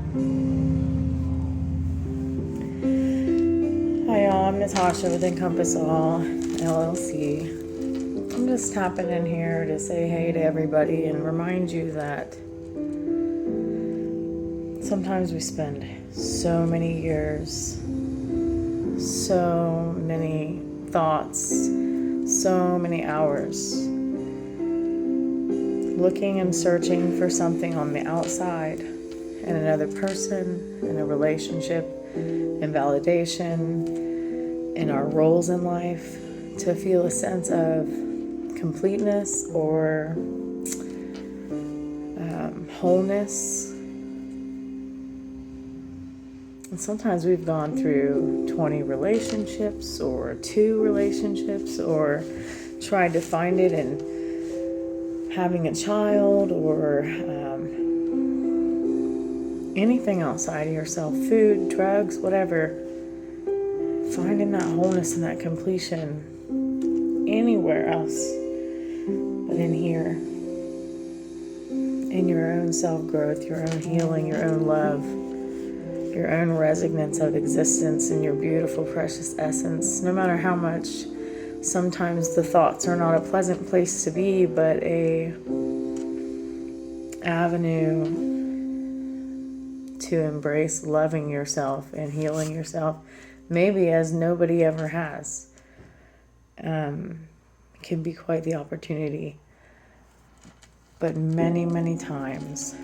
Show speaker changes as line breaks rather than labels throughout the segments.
Hi y'all, I'm Natasha with Encompass All LLC. I'm just tapping in here to say hey to everybody and remind you that sometimes we spend so many years, so many thoughts, so many hours looking and searching for something on the outside, in another person, in a relationship, in validation, in our roles in life, to feel a sense of completeness or wholeness. And sometimes we've gone through 20 relationships or 2 relationships, or tried to find it in having a child, or anything outside of yourself, food, drugs, whatever. Finding that wholeness and that completion anywhere else but in here, in your own self-growth, your own healing, your own love, your own resonance of existence, and your beautiful, precious essence. No matter how much sometimes the thoughts are not a pleasant place to be, but a avenue to embrace loving yourself and healing yourself, maybe as nobody ever has. Can be quite the opportunity. But many, many times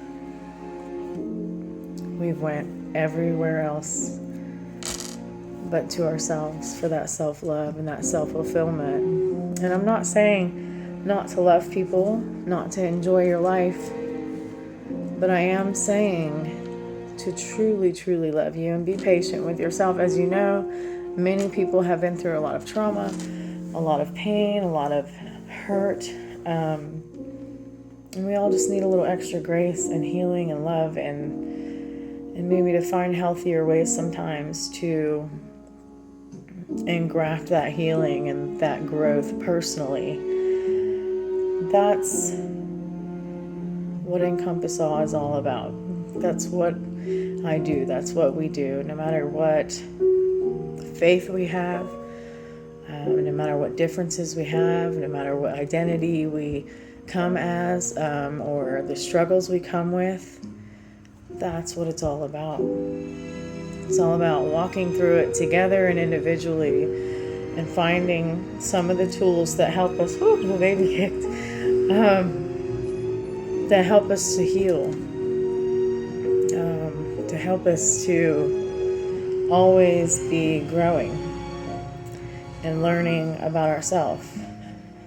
we've went everywhere else but to ourselves for that self-love and that self-fulfillment. And I'm not saying not to love people, not to enjoy your life, but I am saying to truly, truly love you and be patient with yourself. As you know, many people have been through a lot of trauma, a lot of pain, a lot of hurt, and we all just need a little extra grace and healing and love, and maybe to find healthier ways sometimes to engraft that healing and that growth personally. That's what Encompass All is all about. That's what I do. That's what we do. No matter what faith we have, no matter what differences we have, no matter what identity we come as, or the struggles we come with, that's what it's all about. It's all about walking through it together and individually, and finding some of the tools that help us, the baby kicked, that help us to heal, to help us to always be growing and learning about ourselves,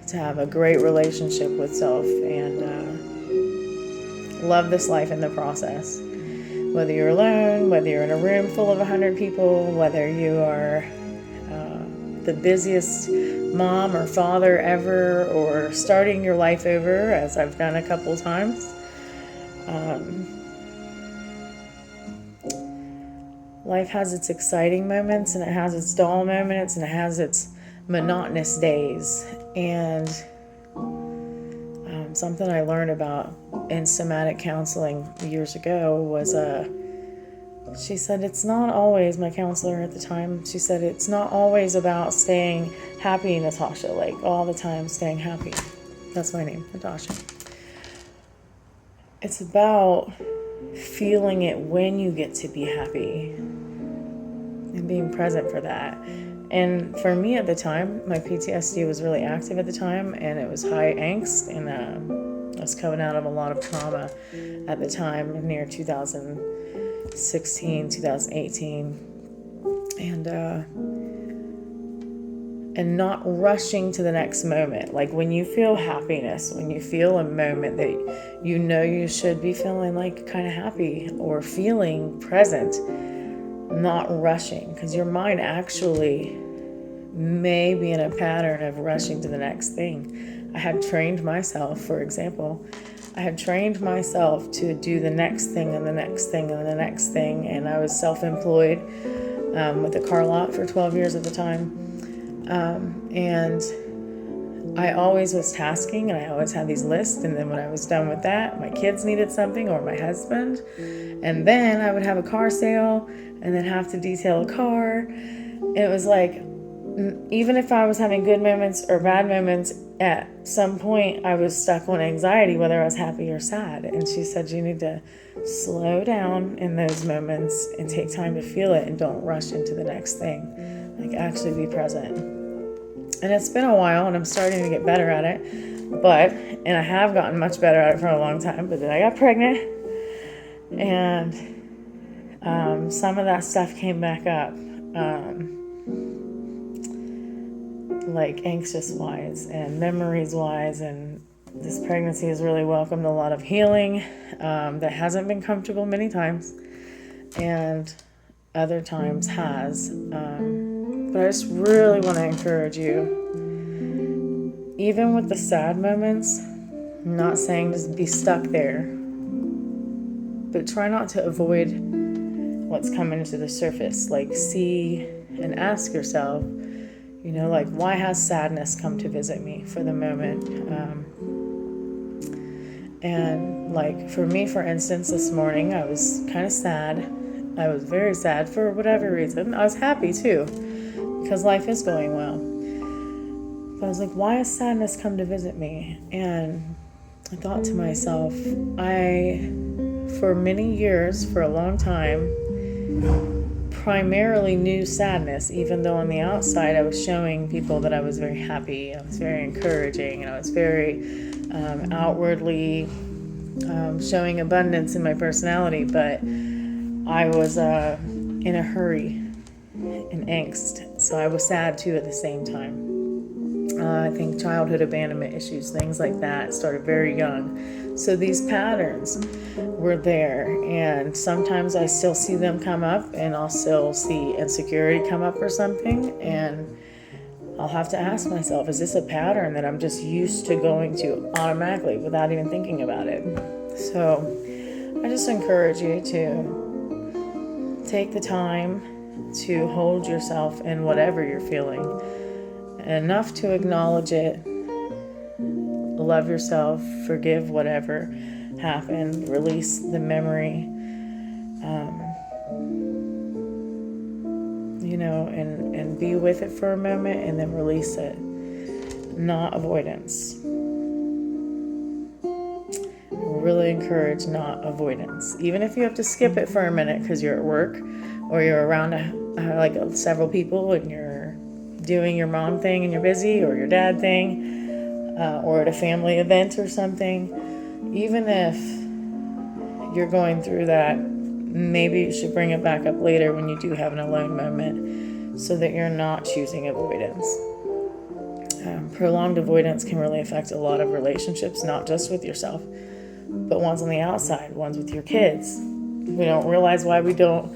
to have a great relationship with self, and love this life in the process. Whether you're alone, whether you're in a room full of 100 people, whether you are the busiest mom or father ever, or starting your life over, as I've done a couple times. Life has its exciting moments, and it has its dull moments, and it has its monotonous days. And something I learned about in somatic counseling years ago was, she said, it's not always, my counselor at the time, she said, it's not always about staying happy, Natasha, like all the time staying happy. That's my name, Natasha. It's about feeling it when you get to be happy and being present for that. And for me at the time, my PTSD was really active at the time, and it was high angst, and I was coming out of a lot of trauma at the time, near 2016, 2018, and not rushing to the next moment. Like when you feel happiness, when you feel a moment that you know you should be feeling like kind of happy or feeling present, not rushing, because your mind actually may be in a pattern of rushing to the next thing. I had trained myself, for example, to do the next thing and the next thing and the next thing, and I was self-employed with a car lot for 12 years at the time, and I always was tasking, and I always had these lists, and then when I was done with that, my kids needed something or my husband, and then I would have a car sale and then have to detail a car. And it was like, even if I was having good moments or bad moments, at some point I was stuck on anxiety, whether I was happy or sad. And she said, you need to slow down in those moments and take time to feel it, and don't rush into the next thing. Like, actually be present. And it's been a while, and I'm starting to get better at it. And I have gotten much better at it for a long time, but then I got pregnant, and some of that stuff came back up. Like anxious wise and memories wise, and this pregnancy has really welcomed a lot of healing that hasn't been comfortable many times, and other times has. But I just really want to encourage you, even with the sad moments, I'm not saying just be stuck there, but try not to avoid what's coming to the surface. Like, see and ask yourself, like, why has sadness come to visit me for the moment? And like, for me, for instance, this morning, I was kind of sad. I was very sad for whatever reason. I was happy too, because life is going well. But I was like, why has sadness come to visit me? And I thought to myself, for many years, for a long time, primarily knew sadness, even though on the outside I was showing people that I was very happy, I was very encouraging, and I was very outwardly showing abundance in my personality. But I was in a hurry and angst, so I was sad too at the same time. I think childhood abandonment issues, things like that, started very young. So these patterns were there, and sometimes I still see them come up, and I'll still see insecurity come up or something, and I'll have to ask myself, is this a pattern that I'm just used to going to automatically without even thinking about it? So I just encourage you to take the time to hold yourself in whatever you're feeling, enough to acknowledge it, love yourself, forgive whatever happened, release the memory, and be with it for a moment, and then release it. Not avoidance. Really encourage not avoidance. Even if you have to skip it for a minute because you're at work, or you're around several people, and you're doing your mom thing and you're busy, or your dad thing, or at a family event or something. Even if you're going through that, maybe you should bring it back up later when you do have an alone moment, so that you're not choosing avoidance. Prolonged avoidance can really affect a lot of relationships, not just with yourself, but ones on the outside, ones with your kids. We don't realize why we don't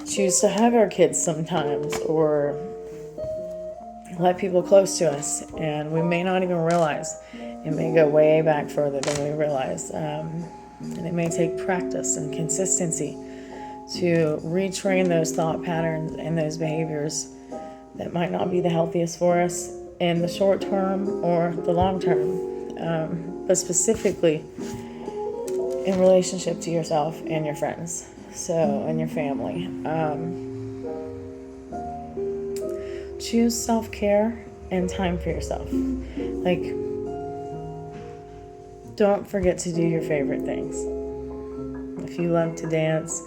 choose to hug our kids sometimes, or let people close to us, and we may not even realize. It may go way back further than we realize, and it may take practice and consistency to retrain those thought patterns and those behaviors that might not be the healthiest for us in the short term or the long term, but specifically in relationship to yourself and your friends, and your family. Choose self-care and time for yourself. Like, don't forget to do your favorite things. If you love to dance,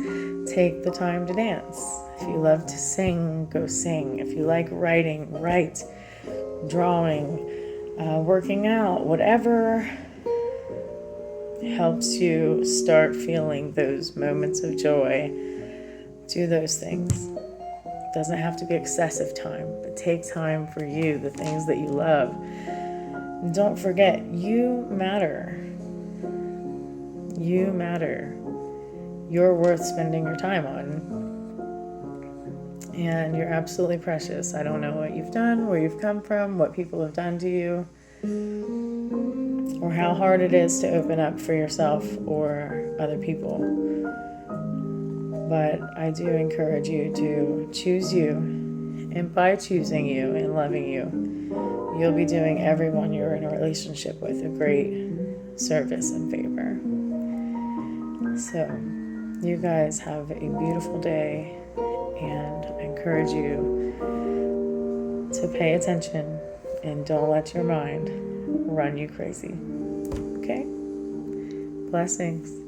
take the time to dance. If you love to sing, go sing. If you like writing, write. Drawing, working out, whatever helps you start feeling those moments of joy. Do those things. It doesn't have to be excessive time, but take time for you, the things that you love. And don't forget, you matter. You matter. You're worth spending your time on. And you're absolutely precious. I don't know what you've done, where you've come from, what people have done to you, or how hard it is to open up for yourself or other people. But I do encourage you to choose you. And by choosing you and loving you, you'll be doing everyone you're in a relationship with a great service and favor. So, you guys have a beautiful day, and I encourage you to pay attention and don't let your mind run you crazy. Okay? Blessings.